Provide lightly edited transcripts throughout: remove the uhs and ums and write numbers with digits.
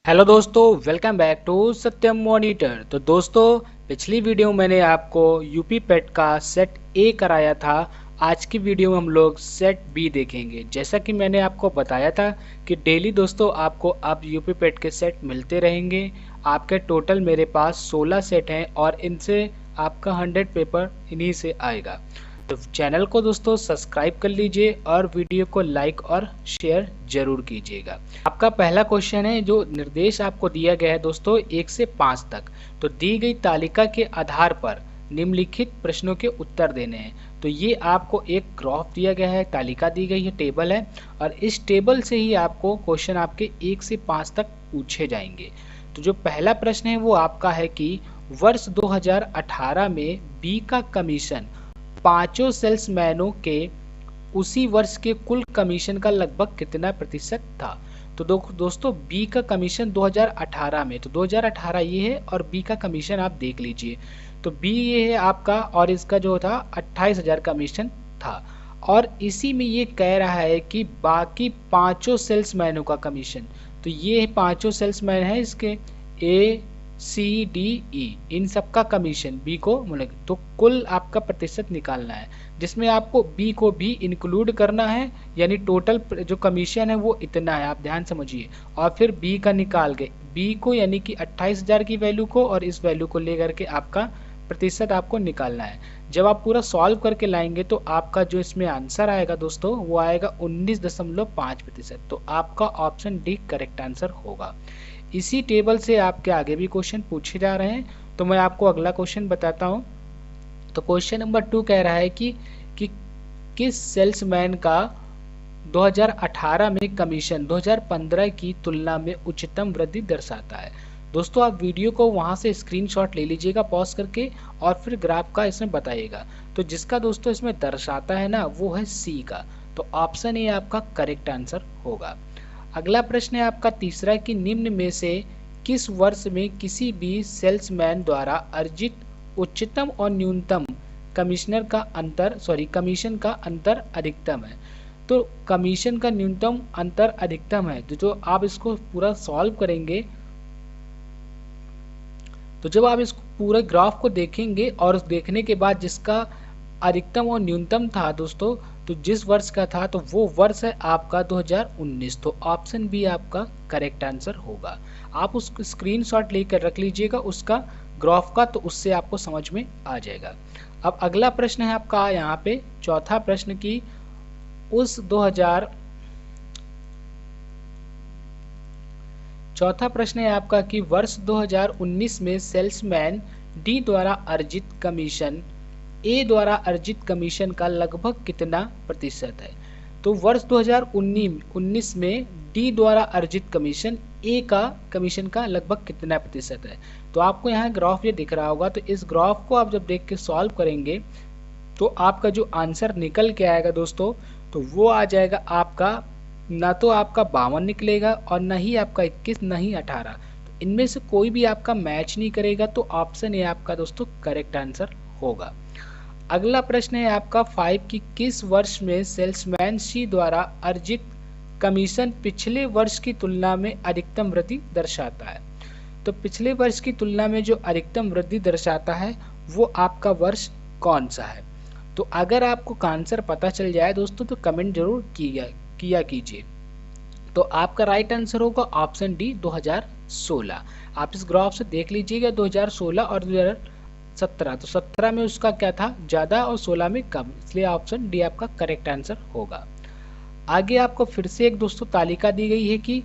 Hello दोस्तों, welcome back to Satyam monitor. तो दोस्तों, पिछली वीडियो मैंने आपको यूपी पेट का सेट ए कराया था। आज की वीडियो में हम लोग सेट बी देखेंगे। जैसा कि मैंने आपको बताया था कि डेली दोस्तों आपको अब यूपी पेट के सेट मिलते रहेंगे। आपके टोटल मेरे पास 16 सेट हैं और इनसे आपका 100 पेपर इन्हीं से आएगा। तो चैनल को दोस्तों सब्सक्राइब कर लीजिए और वीडियो को लाइक और शेयर जरूर कीजिएगा। आपका पहला क्वेश्चन है, जो निर्देश आपको दिया गया है दोस्तों 1 से 5 तक। तो दी गई तालिका के आधार पर निम्नलिखित प्रश्नों के उत्तर देने हैं। तो ये आपको एक ग्राफ दिया गया है, तालिका दी गई है, टेबल है, और इस टेबल से ही आपको क्वेश्चन आपके 1 से 5 तक पूछे जाएंगे। तो जो पहला प्रश्न है वो आपका है कि वर्ष 2018 में बी का कमीशन पांचों सेल्समैनों के उसी वर्ष के कुल कमीशन का लगभग कितना प्रतिशत था। तो दोस्तों बी का कमीशन 2018 में, तो 2018 ये है और बी का कमीशन आप देख लीजिए। तो बी ये है आपका, और इसका जो था 28,000 कमीशन था। और इसी में ये कह रहा है कि बाकी पांचों सेल्समैनों का कमीशन, तो ये पांचों सेल्समैन है इसके ए सी डी ई, इन सब का कमीशन बी को मिलेगा। तो कुल आपका प्रतिशत निकालना है, जिसमें आपको बी को भी इंक्लूड करना है, यानी टोटल जो कमीशन है वो इतना है, आप ध्यान समझिए। और फिर बी का निकाल के बी को, यानी कि 28,000 की वैल्यू को और इस वैल्यू को लेकर के आपका प्रतिशत आपको निकालना है। जब आप पूरा सॉल्व करके लाएंगे तो आपका जो इसमें आंसर आएगा दोस्तों वो आएगा 19.5%। तो आपका ऑप्शन डी करेक्ट आंसर होगा। इसी टेबल से आपके आगे भी क्वेश्चन पूछे जा रहे हैं। तो मैं आपको अगला क्वेश्चन बताता हूं। तो क्वेश्चन नंबर 2 कह रहा है कि किस सेल्समैन का 2018 में कमीशन 2015 की तुलना में उच्चतम वृद्धि दर्शाता है। दोस्तों आप वीडियो को वहां से स्क्रीनशॉट ले लीजिएगा पॉज करके, और फिर ग्राफ का इसमें बताइएगा। तो जिसका दोस्तों इसमें दर्शाता है ना, वो है सी का। तो ऑप्शन ए आपका करेक्ट आंसर होगा। अगला प्रश्न है आपका तीसरा कि निम्न में से किस वर्ष में किसी भी सेल्समैन द्वारा अर्जित उच्चतम और न्यूनतम कमीशन का अंतर अधिकतम है। तो कमीशन का न्यूनतम अंतर अधिकतम है। तो जो आप इसको पूरा सॉल्व करेंगे, तो जब आप इस पूरे ग्राफ को देखेंगे और देखने के बाद जिसका अधिकतम और न्यूनतम था दोस्तों, तो जिस वर्ष का था तो वो वर्ष है आपका 2019। तो ऑप्शन बी आपका करेक्ट आंसर होगा। आप उसको स्क्रीनशॉट लेकर रख लीजिएगा उसका ग्राफ का, तो उससे आपको समझ में आ जाएगा। अब अगला प्रश्न है आपका यहाँ पे चौथा प्रश्न की चौथा प्रश्न है आपका कि वर्ष 2019 में सेल्समैन डी द्वारा अर्जित कमीशन ए द्वारा अर्जित कमीशन का लगभग कितना प्रतिशत है। तो वर्ष 2019 में डी द्वारा अर्जित कमीशन ए का कमीशन का लगभग कितना प्रतिशत है। तो आपको यहाँ ग्राफ ये दिख रहा होगा। तो इस ग्राफ को आप जब देख के सॉल्व करेंगे तो आपका जो आंसर निकल के आएगा दोस्तों, तो वो आ जाएगा आपका, ना तो आपका 52 निकलेगा और ना ही आपका 21, ना ही 18। तो इनमें से कोई भी आपका मैच नहीं करेगा। तो ऑप्शन ए आपका दोस्तों करेक्ट आंसर होगा। अगला प्रश्न है आपका 5 कि किस वर्ष में सेल्समैन सी द्वारा अर्जित कमीशन पिछले वर्ष की तुलना में अधिकतम वृद्धि दर्शाता है। तो पिछले वर्ष की तुलना में जो अधिकतम वृद्धि दर्शाता है वो आपका वर्ष कौन सा है। तो अगर आपको आंसर पता चल जाए दोस्तों तो कमेंट जरूर किया कीजिए। तो आपका राइट आंसर होगा ऑप्शन डी 2016। आप इस ग्राफ से देख लीजिएगा 2016 और 2017। तो 17 में उसका क्या था ज्यादा और 16 में कम, इसलिए ऑप्शन डी आपका करेक्ट आंसर होगा। आगे आपको फिर से एक दोस्तों तालिका दी गई है कि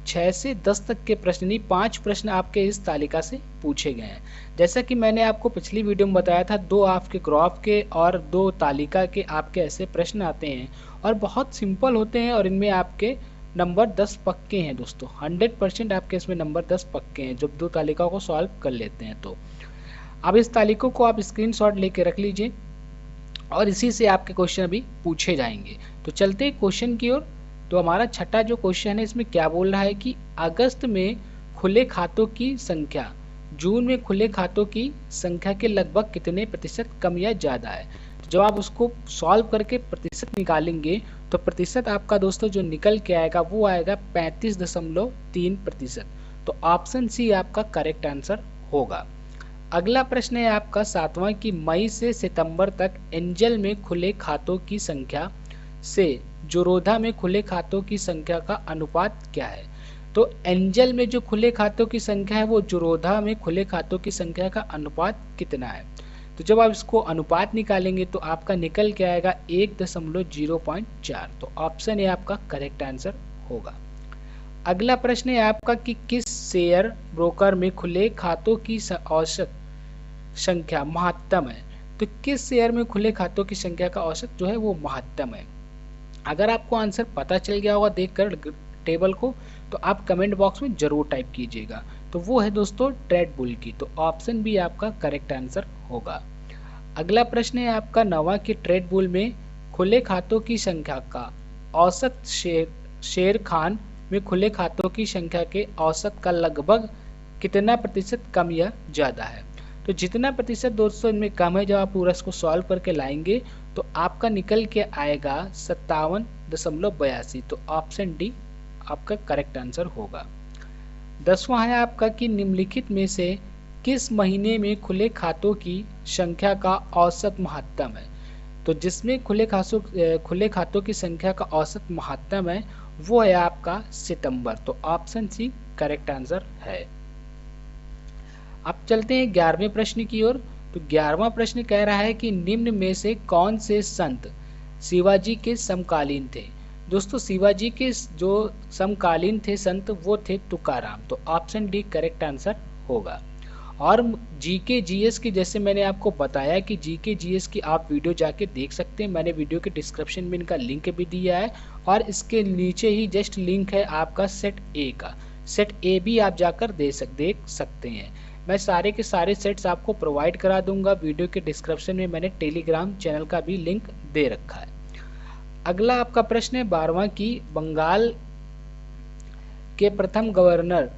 6 से 10 तक के प्रश्न, नहीं 5 प्रश्न आपके इस तालिका से पूछे गए हैं। जैसा कि मैंने आपको पिछली वीडियो में बताया था, 2 आपके ग्राफ के और 2 तालिका के आपके ऐसे प्रश्न आते हैं और बहुत सिंपल होते हैं, और इनमें आपके नंबर 10 पक्के हैं दोस्तों। 100% आपके इसमें नंबर 10 पक्के हैं जब 2 तालिकाओं को सॉल्व कर लेते हैं। तो अब इस तालिका को आप स्क्रीनशॉट लेके रख लीजिए और इसी से आपके क्वेश्चन अभी पूछे जाएंगे। तो चलते हैं क्वेश्चन की ओर। तो हमारा छठा जो क्वेश्चन है इसमें क्या बोल रहा है कि अगस्त में खुले खातों की संख्या जून में खुले खातों की संख्या के लगभग कितने प्रतिशत कम या ज्यादा है। तो जब आप उसको सॉल्व करके प्रतिशत निकालेंगे तो प्रतिशत आपका दोस्तों जो निकल के आएगा वो आएगा 35.3%। तो ऑप्शन सी आपका करेक्ट आंसर होगा। अगला प्रश्न है आपका 7वां कि मई से सितंबर तक एंजल में खुले खातों की संख्या से जोरोधा में खुले खातों की संख्या का अनुपात क्या है। तो एंजल में जो खुले खातों की संख्या है वो जोरोधा में खुले खातों की संख्या का अनुपात कितना है। तो जब आप इसको अनुपात निकालेंगे तो आपका निकल के आएगा 1.04। तो ऑप्शन ए आपका करेक्ट आंसर होगा। अगला प्रश्न है आपका कि किस शेयर ब्रोकर में खुले खातों की औसत संख्या महत्तम है। तो किस शेयर में खुले खातों की संख्या का औसत जो है वो महत्तम है। अगर आपको आंसर पता चल गया होगा देखकर टेबल को तो आप कमेंट बॉक्स में जरूर टाइप कीजिएगा। तो वो है दोस्तों ट्रेड बुल की। तो ऑप्शन बी आपका करेक्ट आंसर होगा। अगला प्रश्न है आपका 9वां कि ट्रेड बुल में खुले खातों की संख्या का औसत शेर खान में खुले खातों की संख्या के औसत का लगभग कितना प्रतिशत कम या ज्यादा है। तो जितना प्रतिशत दोस्तों इनमें कम है, जब आप पूरा इसको सॉल्व करके लाएंगे तो आपका निकल के आएगा 57.82। तो ऑप्शन डी आपका करेक्ट आंसर होगा। 10वां है आपका कि निम्नलिखित में से किस महीने में खुले खातों की संख्या का औसत महत्तम है। तो जिसमें खुले खातों की संख्या का औसत महत्तम है वो है आपका सितंबर। तो ऑप्शन सी करेक्ट आंसर है। अब चलते हैं 11वें प्रश्न की ओर। तो 11वां प्रश्न कह रहा है कि निम्न में से कौन से संत शिवाजी के समकालीन थे। दोस्तों शिवाजी के जो समकालीन थे संत वो थे तुकाराम। तो ऑप्शन डी करेक्ट आंसर होगा। और जीके जीएस की जैसे मैंने आपको बताया कि जीके जीएस की आप वीडियो जाके देख सकते हैं। मैंने वीडियो के डिस्क्रिप्शन में इनका लिंक भी दिया है और इसके नीचे ही जस्ट लिंक है आपका सेट ए का। सेट ए भी आप जाकर देख सकते हैं। मैं सारे के सारे सेट्स आपको प्रोवाइड करा दूंगा। वीडियो के डिस्क्रिप्शन में मैंने टेलीग्राम चैनल का भी लिंक दे रखा है। अगला आपका प्रश्न है 12वां की बंगाल के प्रथम गवर्नर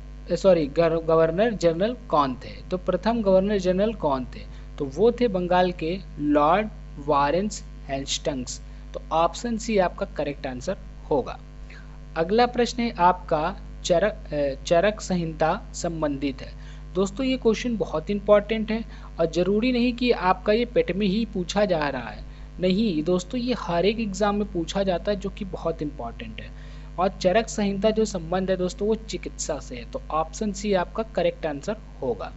जनरल कौन थे। तो प्रथम गवर्नर जनरल कौन थे। तो वो थे बंगाल के लॉर्ड वारेंस हेस्टिंग्स। तो ऑप्शन सी आपका करेक्ट आंसर होगा। अगला प्रश्न है आपका चरक संहिता संबंधित है। दोस्तों ये क्वेश्चन बहुत इंपॉर्टेंट है और जरूरी नहीं कि आपका ये पेट में ही पूछा जा रहा है। नहीं दोस्तों, ये हर एक एग्जाम में पूछा जाता है जो कि बहुत इंपॉर्टेंट है। और चरक संहिता जो संबंध है दोस्तों वो चिकित्सा से है। तो ऑप्शन सी आपका करेक्ट आंसर होगा।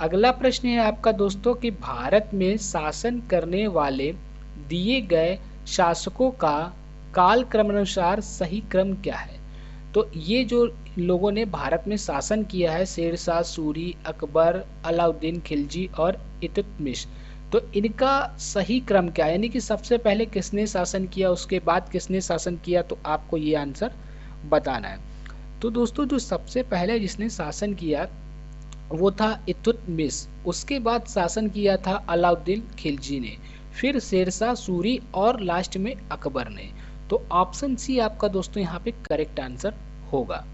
अगला प्रश्न है आपका दोस्तों कि भारत में शासन करने वाले दिए गए शासकों का काल क्रमानुसार सही क्रम क्या है। तो ये जो लोगों ने भारत में शासन किया है शेरशाह सूरी, अकबर, अलाउद्दीन खिलजी और इल्तुतमिश, तो इनका सही क्रम क्या है, यानी कि सबसे पहले किसने शासन किया उसके बाद किसने शासन किया। तो आपको ये आंसर बताना है। तो दोस्तों जो सबसे पहले जिसने शासन किया वो था इल्तुतमिश, उसके बाद शासन किया था अलाउद्दीन खिलजी ने, फिर शेरशाह सूरी और लास्ट में अकबर ने। तो ऑप्शन सी आपका दोस्तों यहाँ पे करेक्ट आंसर होगा।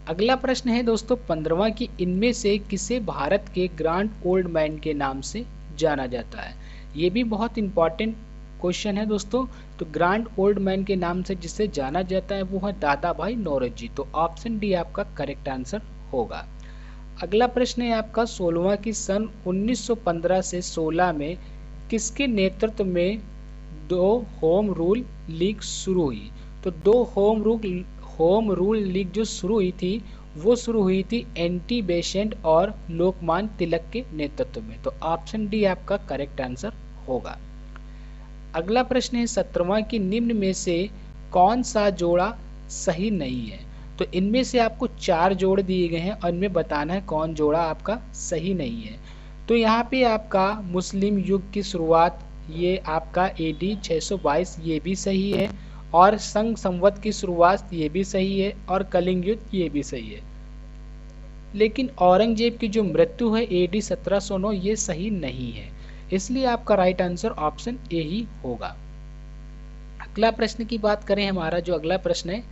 अगला प्रश्न है दोस्तों 15वां कि इनमें से किसे भारत के ग्रांड ओल्ड मैन के नाम से जाना जाता है। ये भी बहुत इंपॉर्टेंट क्वेश्चन है दोस्तों। तो ग्रांड ओल्ड मैन के नाम से जिसे जाना जाता है वो है दादा भाई नौरोजी। तो ऑप्शन डी आपका करेक्ट आंसर होगा। अगला प्रश्न है आपका 16वां कि सन 1915 से 16 में किसके नेतृत्व में 2 होम रूल लीग शुरू हुई। तो 2 होम रूल लीग जो शुरू हुई थी वो शुरू हुई थी एंटी बेसेंट और लोकमान्य तिलक के नेतृत्व में। तो ऑप्शन डी आपका करेक्ट आंसर होगा। अगला प्रश्न है 17वां कि निम्न में से कौन सा जोड़ा सही नहीं है। तो इनमें से आपको 4 जोड़ दिए गए हैं और इनमें बताना है कौन जोड़ा आपका सही नहीं है। तो यहाँ पे आपका मुस्लिम युग की शुरुआत ये आपका AD 622 ये भी सही है, और संघ संवत की शुरुआत ये भी सही है, और कलिंग युद्ध ये भी सही है। लेकिन औरंगजेब की जो मृत्यु है AD 1709 ये सही नहीं है, इसलिए आपका राइट आंसर ऑप्शन ए ही होगा। अगला प्रश्न की बात करें, हमारा जो अगला प्रश्न है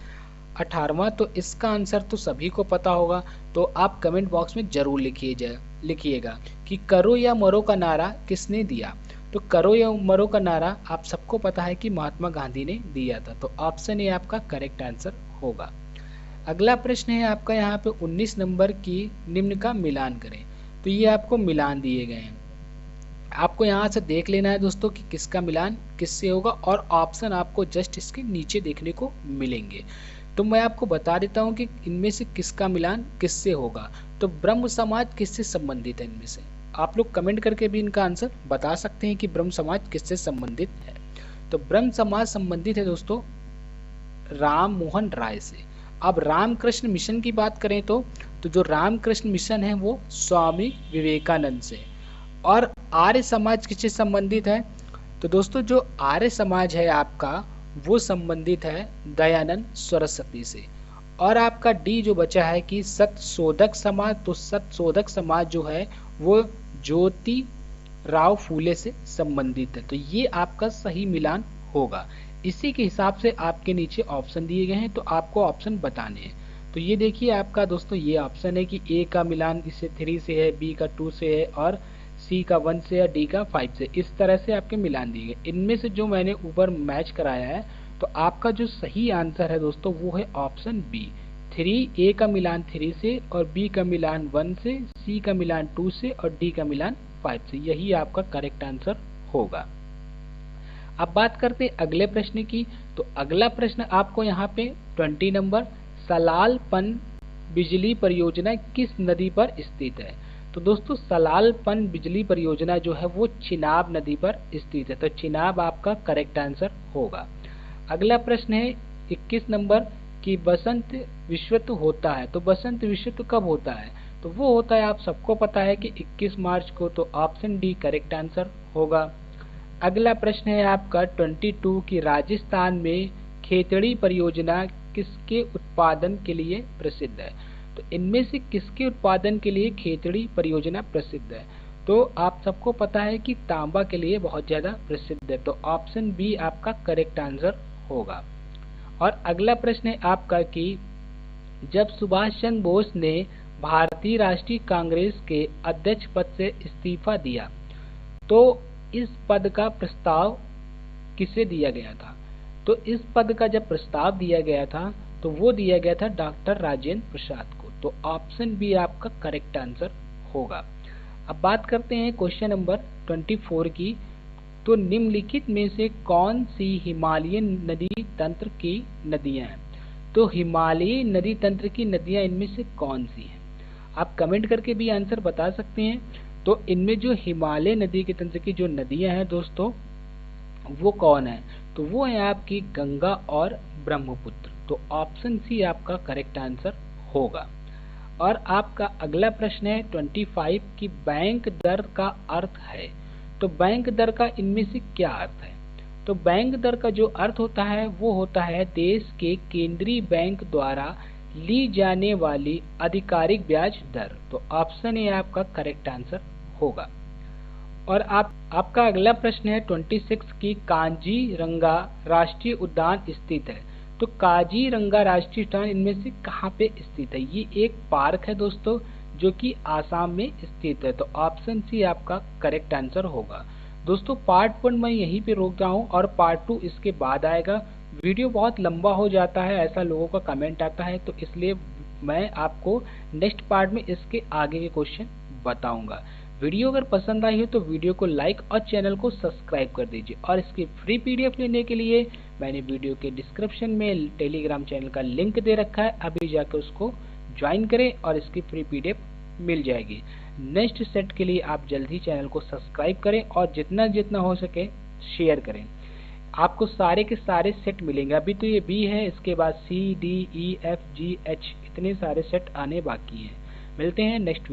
18वां, तो इसका आंसर तो सभी को पता होगा। तो आप कमेंट बॉक्स में जरूर लिखिएगा कि करो या मरो का नारा किसने दिया। तो करो या मरो का नारा आप सबको पता है कि महात्मा गांधी ने दिया था, तो ऑप्शन ए आपका करेक्ट आंसर होगा। अगला प्रश्न है आपका यहाँ पे 19 नंबर की निम्न का मिलान करें। तो ये आपको मिलान दिए गए हैं, आपको यहाँ से देख लेना है दोस्तों कि किसका मिलान किससे होगा, और ऑप्शन आपको जस्ट इसके नीचे देखने को मिलेंगे। तो मैं आपको बता देता हूँ कि इनमें से किसका मिलान किससे होगा। तो ब्रह्म समाज किससे संबंधित है, इनमें से आप लोग कमेंट करके भी इनका आंसर बता सकते हैं कि ब्रह्म समाज किससे संबंधित है। तो ब्रह्म समाज संबंधित है दोस्तों राम मोहन राय से। अब रामकृष्ण मिशन की बात करें तो जो रामकृष्ण मिशन है वो स्वामी विवेकानंद से। और आर्य समाज किससे संबंधित है, तो दोस्तों जो आर्य समाज है आपका वो संबंधित है दयानंद सरस्वती से। और आपका डी जो बचा है कि सत्यशोधक समाज, तो सत्यशोधक समाज जो है वो ज्योति राव फूले से संबंधित है। तो ये आपका सही मिलान होगा। इसी के हिसाब से आपके नीचे ऑप्शन दिए गए हैं, तो आपको ऑप्शन बताने हैं। तो ये देखिए आपका दोस्तों ये ऑप्शन है कि ए का मिलान इससे 3 से है, बी का 2 से है, और सी का 1 से है, डी का 5 से। इस तरह से आपके मिलान दिए गए। इनमें से जो मैंने ऊपर मैच कराया है, तो आपका जो सही आंसर है दोस्तों वो है ऑप्शन बी 3। ए का मिलान 3 से, और बी का मिलान 1 से, सी का मिलान 2 से, और डी का मिलान 5 से। यही आपका करेक्ट आंसर होगा। अब बात करते हैं अगले प्रश्न की। तो अगला प्रश्न आपको यहाँ पे 20 नंबर, सलाल पन बिजली परियोजना किस नदी पर स्थित है। तो दोस्तों सलाल पन बिजली परियोजना जो है वो चिनाब नदी पर स्थित है। तो चिनाब आपका करेक्ट आंसर होगा। अगला प्रश्न है 21 नंबर कि बसंत विश्व होता है। तो बसंत विश्व कब होता है, तो वो होता है आप सबको पता है कि 21 मार्च को। तो ऑप्शन डी करेक्ट आंसर होगा। अगला प्रश्न है आपका 22 की राजस्थान में खेतड़ी परियोजना किसके उत्पादन के लिए प्रसिद्ध है। तो इनमें से किसके उत्पादन के लिए खेतड़ी परियोजना प्रसिद्ध है, तो आप सबको पता है कि तांबा के लिए बहुत ज्यादा प्रसिद्ध है। तो ऑप्शन बी आपका करेक्ट आंसर होगा। और अगला प्रश्न है आपका कि जब सुभाष चंद्र बोस ने भारतीय राष्ट्रीय कांग्रेस के अध्यक्ष पद से इस्तीफा दिया तो इस पद का प्रस्ताव किसे दिया गया था। तो इस पद का जब प्रस्ताव दिया गया था तो वो दिया गया था डॉक्टर राजेंद्र प्रसाद को। तो ऑप्शन बी आपका करेक्ट आंसर होगा। अब बात करते हैं क्वेश्चन नंबर 24 की। तो निम्नलिखित में से कौन सी हिमालयन नदी तंत्र की नदियां हैं। तो हिमालयी नदी तंत्र की नदियां इनमें से कौन सी हैं, आप कमेंट करके भी आंसर बता सकते हैं। तो इनमें जो हिमालय नदी के तंत्र की जो नदियां हैं दोस्तों वो कौन है, तो वो है आपकी गंगा और ब्रह्मपुत्र। तो ऑप्शन सी आपका करेक्ट आंसर होगा। और आपका अगला प्रश्न है 25 की बैंक दर का अर्थ है। तो बैंक दर का इनमें से क्या अर्थ है। तो बैंक दर का जो अर्थ होता है वो होता है देश के केंद्रीय बैंक द्वारा ली जाने वाली आधिकारिक ब्याज दर। तो ऑप्शन ए आपका करेक्ट आंसर होगा। और आपका अगला प्रश्न है 26 की काजीरंगा राष्ट्रीय उद्यान स्थित है। तो काजीरंगा राष्ट्रीय उद्यान इनमें से कहाँ पे स्थित है, ये एक पार्क है दोस्तों जो कि आसाम में स्थित है। तो ऑप्शन सी आपका करेक्ट आंसर होगा। दोस्तों पार्ट 1 मैं यहीं पे रोक रहा हूँ और पार्ट 2 इसके बाद आएगा। वीडियो बहुत लंबा हो जाता है ऐसा लोगों का कमेंट आता है, तो इसलिए मैं आपको नेक्स्ट पार्ट में इसके आगे के क्वेश्चन बताऊंगा। वीडियो अगर पसंद आई हो तो वीडियो को लाइक और चैनल को सब्सक्राइब कर दीजिए। और इसकी फ्री पीडीएफ लेने के लिए मैंने वीडियो के डिस्क्रिप्शन में टेलीग्राम चैनल का लिंक दे रखा है, अभी जाकर उसको ज्वाइन करें और इसकी फ्री पीडीएफ मिल जाएगी। नेक्स्ट सेट के लिए आप जल्दी चैनल को सब्सक्राइब करें और जितना जितना हो सके शेयर करें। आपको सारे के सारे सेट मिलेंगे। अभी तो ये बी है, इसके बाद C D E F G H इतने सारे सेट आने बाकी हैं। मिलते हैं नेक्स्ट वीडियो।